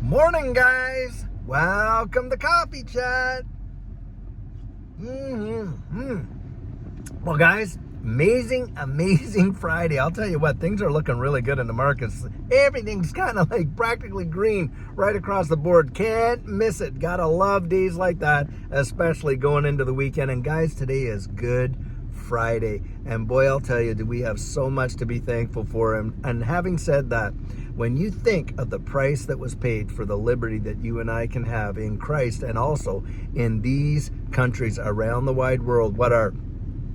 Morning, guys. Welcome to Coffee Chat. Well, guys, amazing Friday. I'll tell you what, things are looking really good in the markets. Everything's kind of like practically green right across the board. Can't miss it. Gotta love days like that, especially going into the weekend. And guys, today is Good Friday. And boy, I'll tell you, do we have so much to be thankful for. And having said that, when you think of the price that was paid for the liberty that you and I can have in Christ and also in these countries around the wide world, what our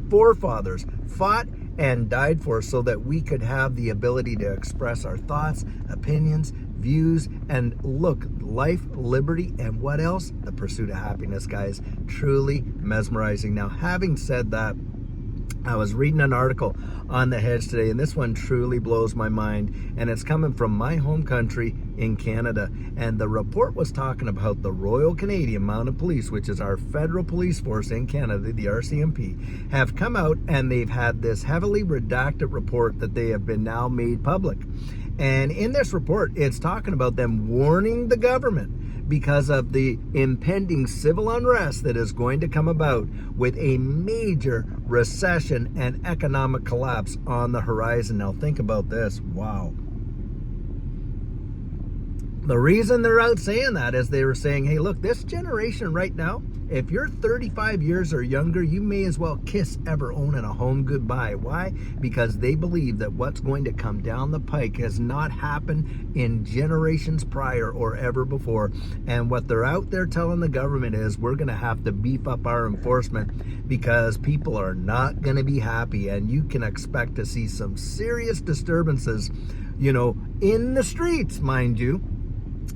forefathers fought and died for so that we could have the ability to express our thoughts, opinions, views, and look, life, liberty, and what else? The pursuit of happiness, guys. Truly mesmerizing. Now, having said that, I was reading an article on the hedge today, and this one truly blows my mind, and it's coming from my home country in Canada. And the report was talking about the Royal Canadian Mounted Police, which is our federal police force in Canada, the RCMP, have come out and they've had this heavily redacted report that they have been now made public. And in this report, it's talking about them warning the government because of the impending civil unrest that is going to come about with a major recession and economic collapse on the horizon. Now think about this. Wow. The reason they're out saying that is they were saying, hey, look, this generation right now, if you're 35 years or younger, you may as well kiss ever owning a home goodbye. Why? Because they believe that what's going to come down the pike has not happened in generations prior or ever before. And what they're out there telling the government is we're going to have to beef up our enforcement because people are not going to be happy. And you can expect to see some serious disturbances, in the streets, mind you,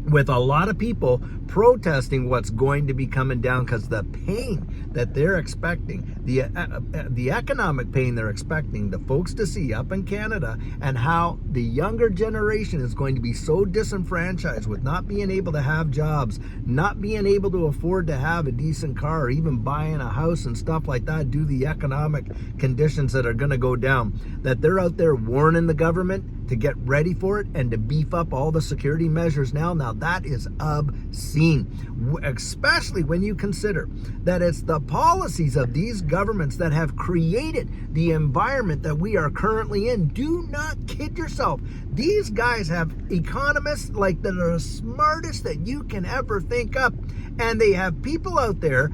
with a lot of people protesting what's going to be coming down because the pain that they're expecting, the economic pain they're expecting the folks to see up in Canada, and how the younger generation is going to be so disenfranchised with not being able to have jobs, not being able to afford to have a decent car or even buying a house and stuff like that due to the economic conditions that are going to go down, that they're out there warning the government to get ready for it and to beef up all the security measures now. Now that is obscene, especially when you consider that it's the policies of these governments that have created the environment that we are currently in. Do not kid yourself. These guys have economists like that are the smartest that you can ever think up. And they have people out there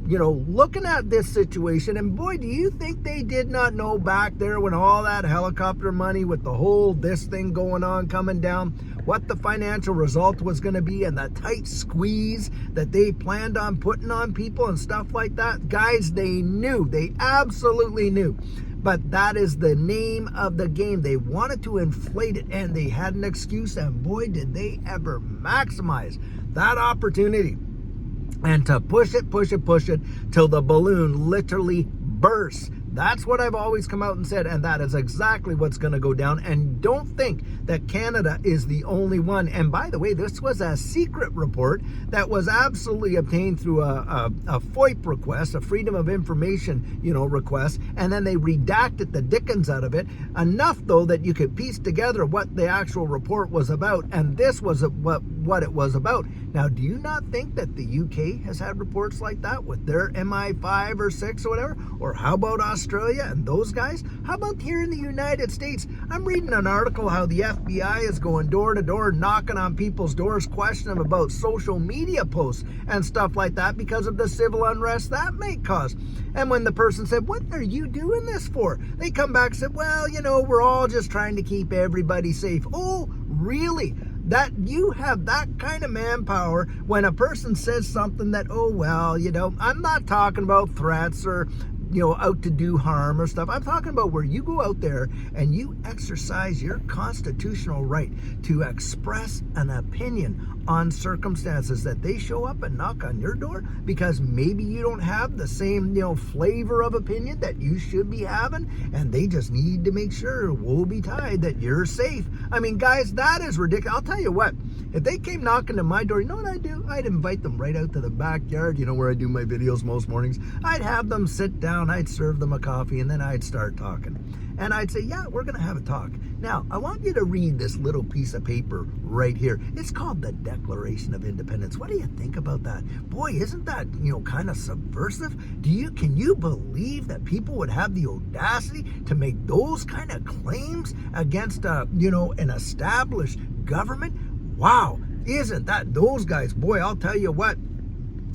looking at this situation, and boy, do you think they did not know back there when all that helicopter money with the whole this thing going on coming down, what the financial result was going to be and the tight squeeze that they planned on putting on people and stuff like that? Guys, they knew. They absolutely knew. But that is the name of the game. They wanted to inflate it, and they had an excuse, and boy, did they ever maximize that opportunity. And to push it till the balloon literally bursts. That's what I've always come out and said, and that is exactly what's going to go down. And don't think that Canada is the only one. And by the way, this was a secret report that was absolutely obtained through a FOIP request, a Freedom of Information, request, and then they redacted the dickens out of it, enough though that you could piece together what the actual report was about, and this was what it was about. Now, do you not think that the UK has had reports like that with their MI5 or 6 or whatever? Or how about Australia and those guys? How about here in the United States? I'm reading an article how the FBI is going door to door, knocking on people's doors, questioning them about social media posts and stuff like that because of the civil unrest that may cause. And when the person said, what are you doing this for? They come back and said, well, we're all just trying to keep everybody safe. Oh, really? That you have that kind of manpower when a person says something that, oh, well, I'm not talking about threats or, out to do harm or stuff. I'm talking about where you go out there and you exercise your constitutional right to express an opinion on circumstances that they show up and knock on your door because maybe you don't have the same, flavor of opinion that you should be having, and they just need to make sure, woe betide, that you're safe. I mean, guys, that is ridiculous. I'll tell you what, if they came knocking to my door, you know what I'd do? I'd invite them right out to the backyard, where I do my videos most mornings. I'd have them sit down, I'd serve them a coffee, and then I'd start talking. And I'd say, yeah, we're going to have a talk. Now, I want you to read this little piece of paper right here. It's called the Declaration of Independence. What do you think about that? Boy, isn't that, kind of subversive? Can you believe that people would have the audacity to make those kind of claims against, an established government? Wow, isn't that those guys? Boy, I'll tell you what.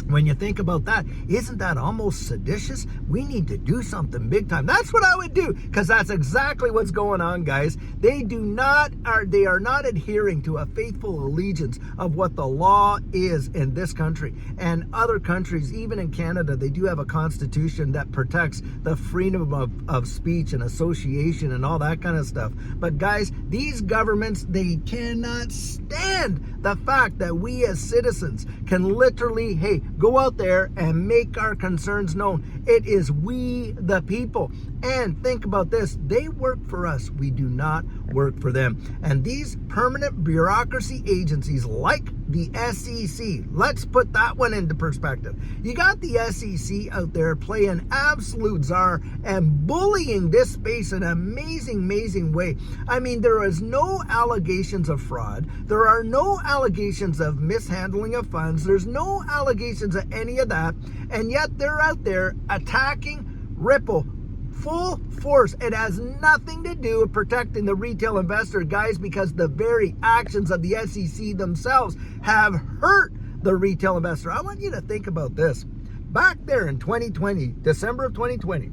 When you think about that, isn't that almost seditious? We need to do something big time. That's what I would do, because that's exactly what's going on, guys. They are not adhering to a faithful allegiance of what the law is in this country. And other countries, even in Canada, they do have a constitution that protects the freedom of speech and association and all that kind of stuff. But guys, these governments, they cannot stand the fact that we as citizens can literally, go out there and make our concerns known. It is we the people. And think about this. They work for us. We do not work for them. And these permanent bureaucracy agencies like the SEC, let's put that one into perspective. You got the SEC out there playing absolute czar and bullying this space in an amazing way. I mean, there is no allegations of fraud. There are no allegations of mishandling of funds. There's no allegations of any of that. And yet they're out there attacking Ripple full force. It has nothing to do with protecting the retail investor, guys, because the very actions of the SEC themselves have hurt the retail investor. I want you to think about this. Back there in 2020, December of 2020,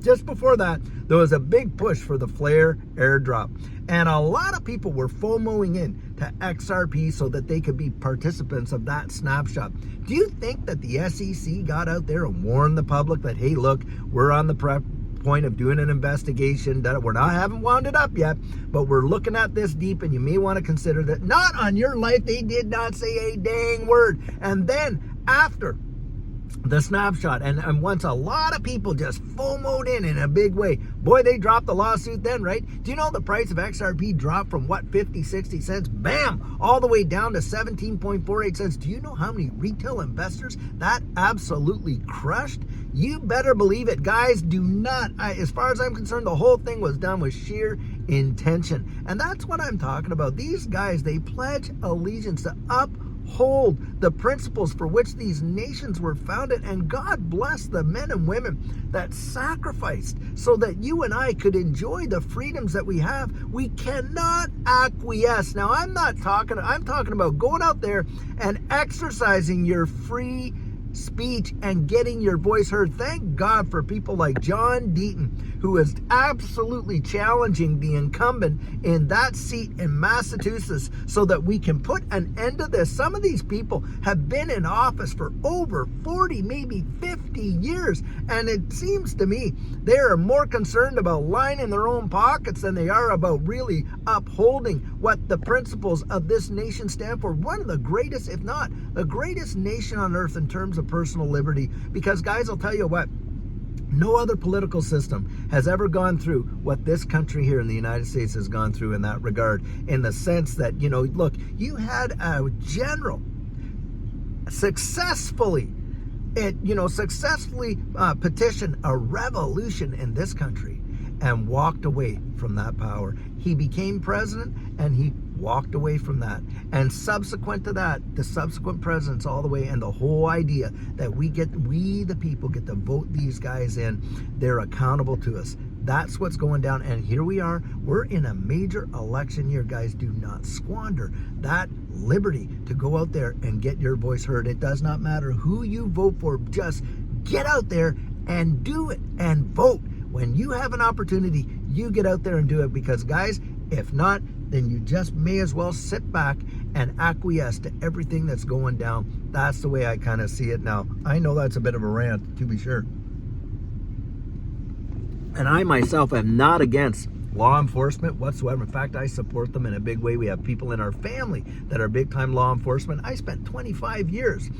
just before that, there was a big push for the Flare airdrop. And a lot of people were FOMOing in to XRP so that they could be participants of that snapshot. Do you think that the SEC got out there and warned the public that, hey, look, we're on the point of doing an investigation, that haven't wound it up yet, but we're looking at this deep and you may want to consider that? Not on your life. They did not say a dang word. And then after the snapshot, and once a lot of people just FOMO'd in a big way, boy, they dropped the lawsuit then, right? Do you know the price of XRP dropped from 50, 60 cents, bam, all the way down to 17.48 cents? Do you know how many retail investors that absolutely crushed? You better believe it, guys. Do not, as far as I'm concerned, the whole thing was done with sheer intention. And that's what I'm talking about. These guys, they pledge allegiance to uphold the principles for which these nations were founded, and God bless the men and women that sacrificed so that you and I could enjoy the freedoms that we have. We cannot acquiesce. Now, I'm talking about going out there and exercising your free speech and getting your voice heard. Thank God for people like John Deaton, who is absolutely challenging the incumbent in that seat in Massachusetts so that we can put an end to this. Some of these people have been in office for over 40, maybe 50 years, and it seems to me they are more concerned about lining their own pockets than they are about really upholding what the principles of this nation stand for. One of the greatest, if not the greatest nation on earth in terms of personal liberty. Because, guys, I'll tell you what, no other political system has ever gone through what this country here in the United States has gone through in that regard, in the sense that, look, you had a general successfully petition a revolution in this country and walked away from that power. He became president and he walked away from that. And subsequent to that, the subsequent presidents all the way, and the whole idea that we the people get to vote these guys in, they're accountable to us. That's what's going down. And here we are. We're in a major election year, guys. Do not squander that liberty to go out there and get your voice heard. It does not matter who you vote for. Just get out there and do it and vote. When you have an opportunity, you get out there and do it, because, guys, if not, then you just may as well sit back and acquiesce to everything that's going down. That's the way I kind of see it now. I know that's a bit of a rant, to be sure. And I myself am not against law enforcement whatsoever. In fact, I support them in a big way. We have people in our family that are big-time law enforcement. I spent 25 years,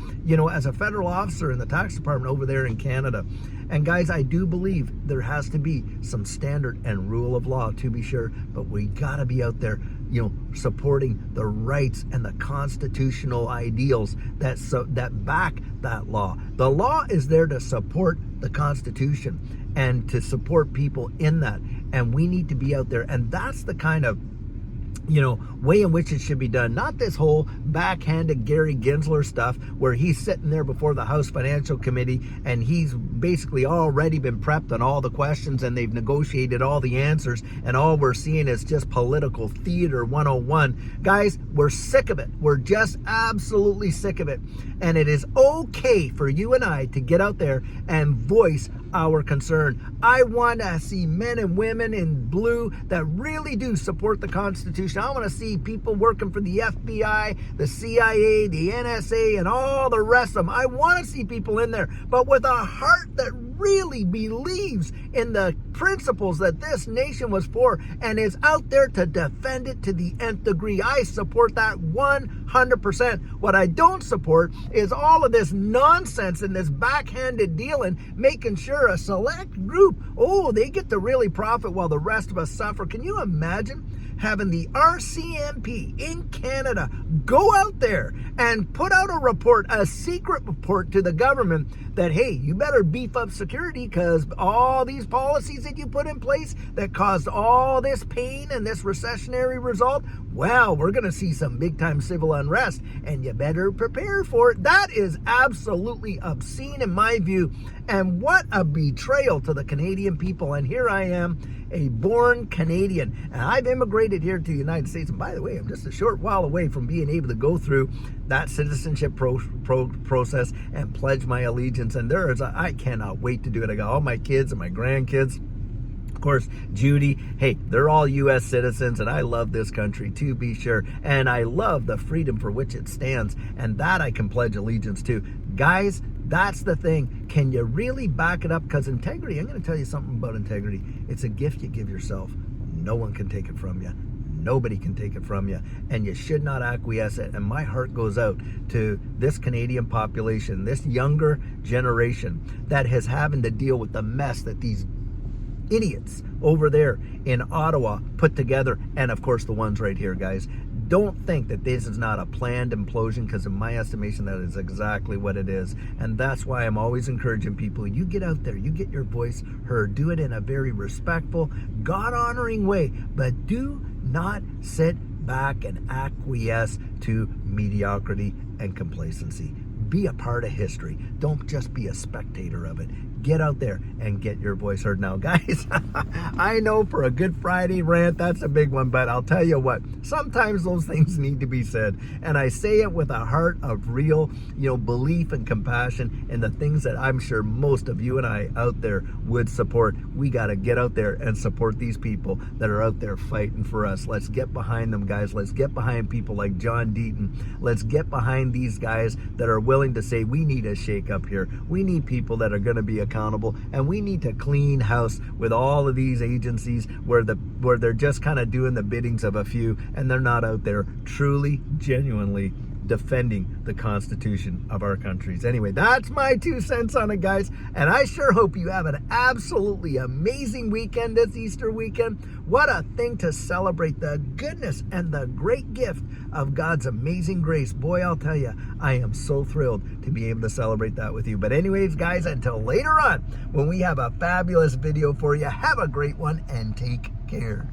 as a federal officer in the tax department over there in Canada. And guys, I do believe there has to be some standard and rule of law, to be sure, but we gotta be out there, supporting the rights and the constitutional ideals that back that law. The law is there to support the Constitution and to support people in that. and we need to be out there. And that's the kind of way in which it should be done. Not this whole backhanded Gary Gensler stuff where he's sitting there before the House Financial Committee and he's basically already been prepped on all the questions and they've negotiated all the answers, and all we're seeing is just political theater 101. Guys, we're sick of it. We're just absolutely sick of it. And it is okay for you and I to get out there and voice our concern. I want to see men and women in blue that really do support the Constitution. I want to see people working for the FBI, the CIA, the NSA, and all the rest of them. I want to see people in there, but with a heart that really believes in the principles that this nation was for and is out there to defend it to the nth degree. I support that 100%. What I don't support is all of this nonsense and this backhanded dealing, making sure a select group, they get to really profit while the rest of us suffer. Can you imagine having the RCMP in Canada go out there and put out a report, a secret report to the government that, hey, you better beef up security because all these policies that you put in place that caused all this pain and this recessionary result, well, we're going to see some big time civil unrest and you better prepare for it. That is absolutely obscene in my view. And what a betrayal to the Canadian people. And here I am, a born Canadian, and I've immigrated here to the United States. And by the way, I'm just a short while away from being able to go through that citizenship process and pledge my allegiance. And I cannot wait to do it. I got all my kids and my grandkids. Of course, Judy, hey, they're all U.S. citizens, and I love this country, to be sure. And I love the freedom for which it stands, and that I can pledge allegiance to. Guys, that's the thing. Can you really back it up? Because integrity, I'm going to tell you something about integrity. It's a gift you give yourself. No one can take it from you. Nobody can take it from you, and you should not acquiesce it. And my heart goes out to this Canadian population, this younger generation that has having to deal with the mess that these idiots over there in Ottawa put together, and of course the ones right here, guys. Don't think that this is not a planned implosion, because in my estimation that is exactly what it is. And that's why I'm always encouraging people, you get out there, you get your voice heard, do it in a very respectful, God-honoring way, but do not sit back and acquiesce to mediocrity and complacency. Be a part of history. Don't just be a spectator of it. Get out there and get your voice heard. Now, guys, I know for a Good Friday rant, that's a big one, but I'll tell you what, sometimes those things need to be said. And I say it with a heart of real, belief and compassion in the things that I'm sure most of you and I out there would support. We got to get out there and support these people that are out there fighting for us. Let's get behind them, guys. Let's get behind people like John Deaton. Let's get behind these guys that are willing to say, we need a shake up here. We need people that are going to be accountable, and we need to clean house with all of these agencies where they're just kind of doing the biddings of a few, and they're not out there truly, genuinely defending the Constitution of our countries. Anyway, that's my 2 cents on it, guys. And I sure hope you have an absolutely amazing weekend this Easter weekend. What a thing to celebrate the goodness and the great gift of God's amazing grace. Boy, I'll tell you, I am so thrilled to be able to celebrate that with you. But anyways, guys, until later on, when we have a fabulous video for you, have a great one and take care.